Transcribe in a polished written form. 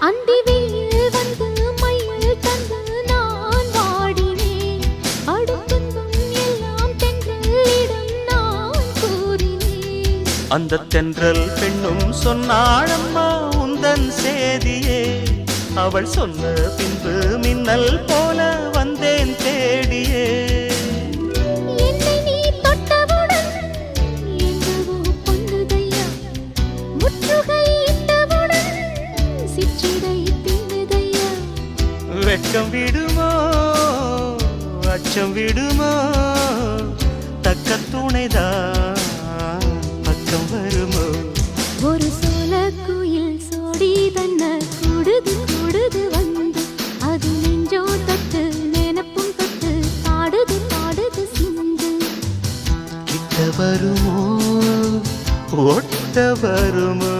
அந்தி வெயில் வந்து மயில் தந்து நான் வாடினேன். அடுத்தும் எல்லாம் தென்றலிடம் நான் கூறினேன். அந்த தென்றல் பெண்ணும் சொன்னாளம்மா உந்தன் சேதியே. அவள் சொன்ன பின்பு மின்னல் போல வந்தேன் தேடியே. என்னை நீ தொட்டவுடன் எங்கவோ பொங்குதையா. முற்றுகை இட்டவுடன் சிற்றிடை தின்னுதையா. வெட்கம் விடுமோ அச்சம் விடுமோ தக்க துணைதான் பக்கம் வருமோ. ஒரு சோல குயில் சோடி தன்ன கூடுது கூடுது வந்து. அது நெஞ்சோ தொட்டு நினைப்பும் தொட்டு பாடுது பாடுது சிந்து. கிட்ட வருமோ ஒட்ட வருமோ.